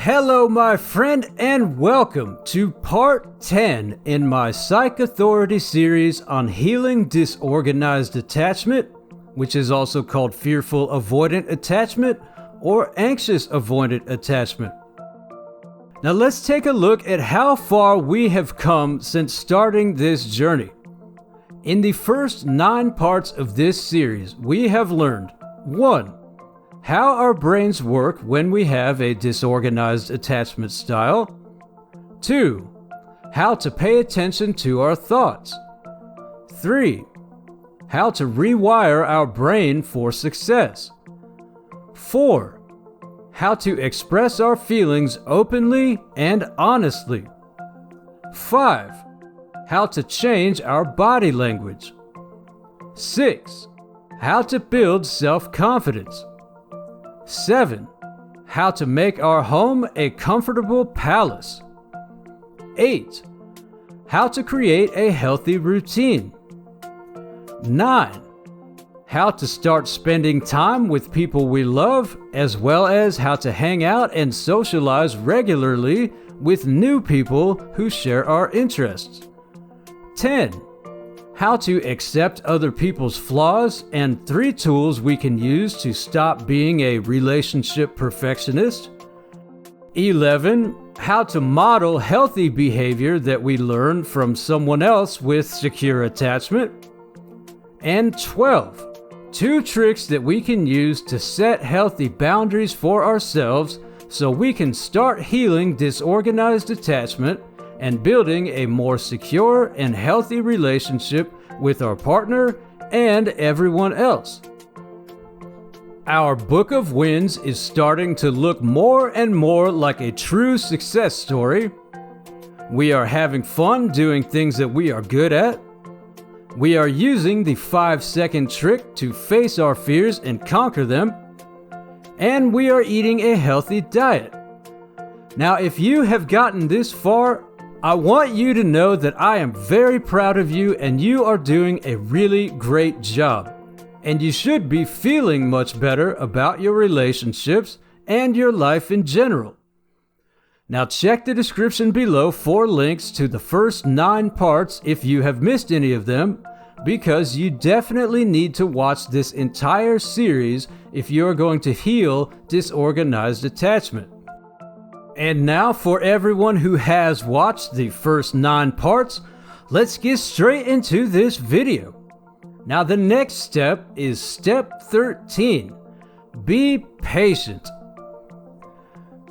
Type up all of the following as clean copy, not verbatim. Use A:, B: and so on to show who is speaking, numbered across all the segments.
A: Hello, my friend, and welcome to part 10 in my PSYCH Authority series on healing disorganized attachment, which is also called fearful avoidant attachment or anxious avoidant attachment. Now let's take a look at how far we have come since starting this journey. In the first 9 parts of this series, we have learned 1. How our brains work when we have a disorganized attachment style. 2. How to pay attention to our thoughts. 3. How to rewire our brain for success. 4. How to express our feelings openly and honestly. 5. How to change our body language. 6. How to build self-confidence. 7. How to make our home a comfortable palace. 8. How to create a healthy routine. 9. How to start spending time with people we love, as well as how to hang out and socialize regularly with new people who share our interests. 10. How to accept other people's flaws, and 3 tools we can use to stop being a relationship perfectionist. 11. How to model healthy behavior that we learn from someone else with secure attachment. And 12. 2 tricks that we can use to set healthy boundaries for ourselves so we can start healing disorganized attachment and building a more secure and healthy relationship with our partner and everyone else. Our book of wins is starting to look more and more like a true success story. We are having fun doing things that we are good at. We are using the 5-second trick to face our fears and conquer them. And we are eating a healthy diet. Now, if you have gotten this far, I want you to know that I am very proud of you and you are doing a really great job. And you should be feeling much better about your relationships and your life in general. Now check the description below for links to the first 9 parts if you have missed any of them, because you definitely need to watch this entire series if you are going to heal disorganized attachment. And now for everyone who has watched the first 9 parts, let's get straight into this video. Now the next step is step 13. Be patient.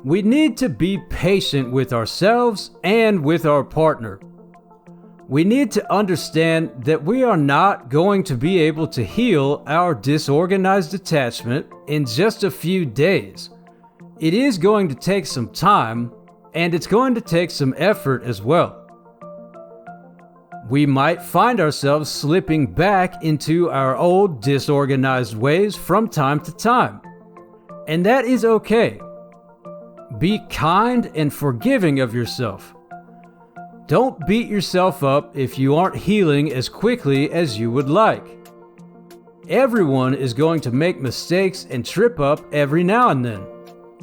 A: We need to be patient with ourselves and with our partner. We need to understand that we are not going to be able to heal our disorganized attachment in just a few days. It is going to take some time, and it's going to take some effort as well. We might find ourselves slipping back into our old disorganized ways from time to time, and that is okay. Be kind and forgiving of yourself. Don't beat yourself up if you aren't healing as quickly as you would like. Everyone is going to make mistakes and trip up every now and then.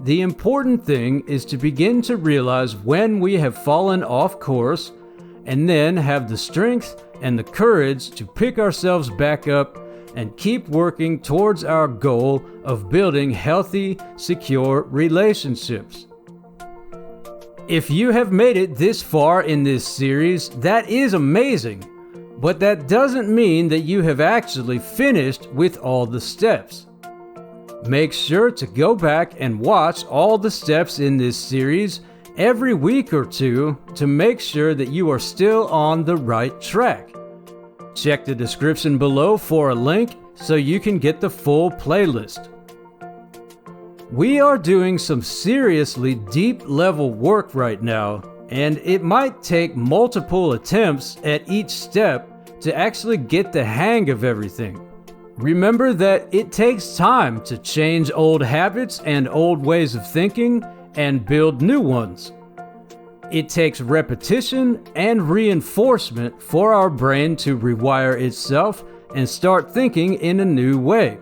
A: The important thing is to begin to realize when we have fallen off course and then have the strength and the courage to pick ourselves back up and keep working towards our goal of building healthy, secure relationships. If you have made it this far in this series, that is amazing, but that doesn't mean that you have actually finished with all the steps. Make sure to go back and watch all the steps in this series every week or 2 to make sure that you are still on the right track. Check the description below for a link so you can get the full playlist. We are doing some seriously deep level work right now, and it might take multiple attempts at each step to actually get the hang of everything. Remember that it takes time to change old habits and old ways of thinking and build new ones. It takes repetition and reinforcement for our brain to rewire itself and start thinking in a new way.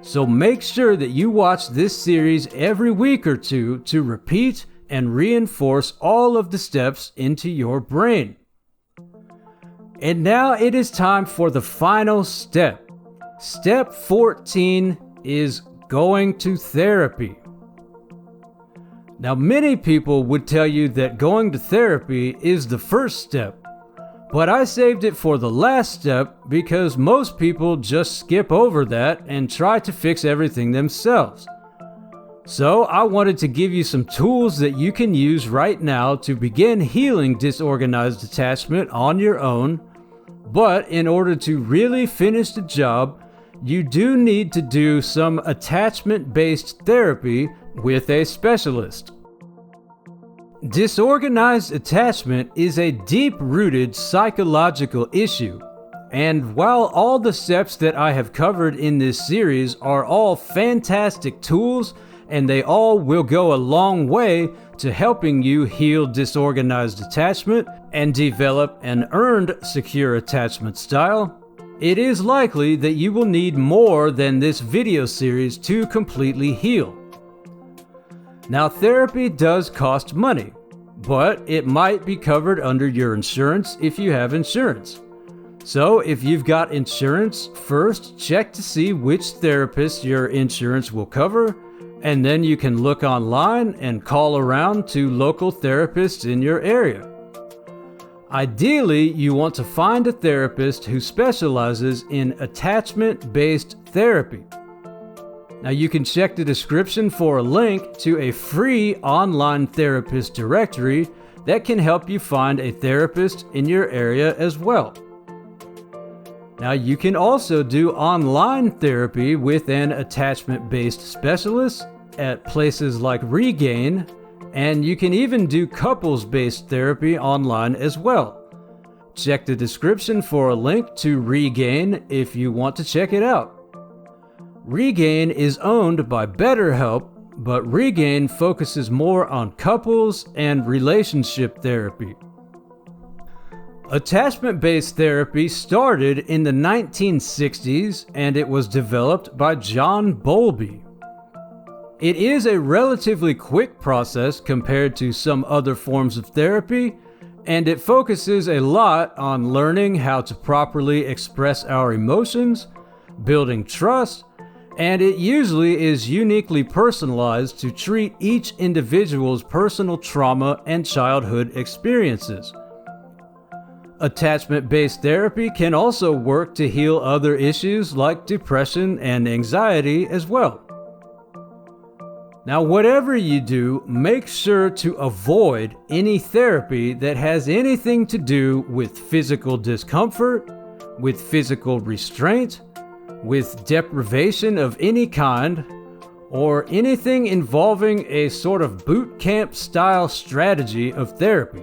A: So make sure that you watch this series every week or two to repeat and reinforce all of the steps into your brain. And now it is time for the final step. Step 14 is going to therapy. Now, many people would tell you that going to therapy is the first step, but I saved it for the last step because most people just skip over that and try to fix everything themselves. So I wanted to give you some tools that you can use right now to begin healing disorganized attachment on your own, but in order to really finish the job, you do need to do some attachment-based therapy with a specialist. Disorganized attachment is a deep-rooted psychological issue, and while all the steps that I have covered in this series are all fantastic tools, and they all will go a long way to helping you heal disorganized attachment and develop an earned secure attachment style, it is likely that you will need more than this video series to completely heal. Now, therapy does cost money, but it might be covered under your insurance if you have insurance. So if you've got insurance, first check to see which therapist your insurance will cover, and then you can look online and call around to local therapists in your area. Ideally, you want to find a therapist who specializes in attachment-based therapy. Now, you can check the description for a link to a free online therapist directory that can help you find a therapist in your area as well. Now, you can also do online therapy with an attachment-based specialist at places like Regain, and you can even do couples-based therapy online as well. Check the description for a link to Regain if you want to check it out. Regain is owned by BetterHelp, but Regain focuses more on couples and relationship therapy. Attachment-based therapy started in the 1960s, and it was developed by John Bowlby. It is a relatively quick process compared to some other forms of therapy, and it focuses a lot on learning how to properly express our emotions, building trust, and it usually is uniquely personalized to treat each individual's personal trauma and childhood experiences. Attachment-based therapy can also work to heal other issues like depression and anxiety as well. Now, whatever you do, make sure to avoid any therapy that has anything to do with physical discomfort, with physical restraint, with deprivation of any kind, or anything involving a sort of boot camp style strategy of therapy.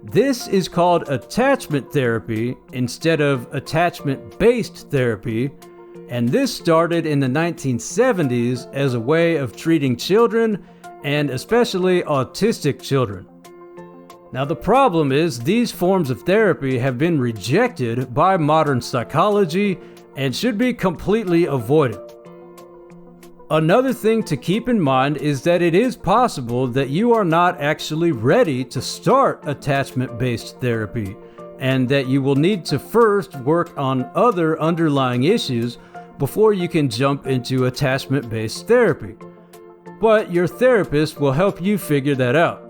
A: This is called attachment therapy instead of attachment-based therapy, and this started in the 1970s as a way of treating children, and especially autistic children. Now, the problem is these forms of therapy have been rejected by modern psychology and should be completely avoided. Another thing to keep in mind is that it is possible that you are not actually ready to start attachment-based therapy, and that you will need to first work on other underlying issues before you can jump into attachment-based therapy. But your therapist will help you figure that out.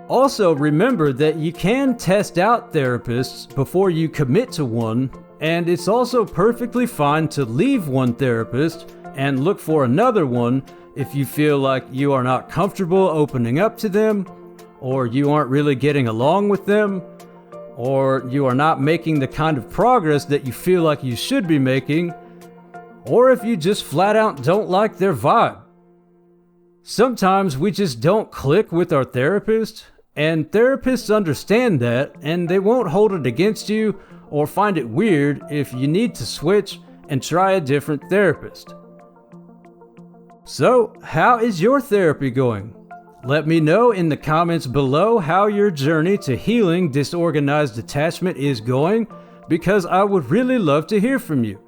A: Also, remember that you can test out therapists before you commit to one, and it's also perfectly fine to leave one therapist and look for another one if you feel like you are not comfortable opening up to them, or you aren't really getting along with them, or you are not making the kind of progress that you feel like you should be making, or if you just flat out don't like their vibe. Sometimes we just don't click with our therapist, and therapists understand that, and they won't hold it against you or find it weird if you need to switch and try a different therapist. So, how is your therapy going? Let me know in the comments below how your journey to healing disorganized attachment is going, because I would really love to hear from you.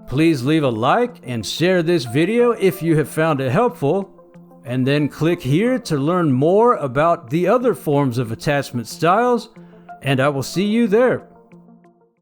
A: Please leave a like and share this video if you have found it helpful, and then click here to learn more about the other forms of attachment styles, and I will see you there.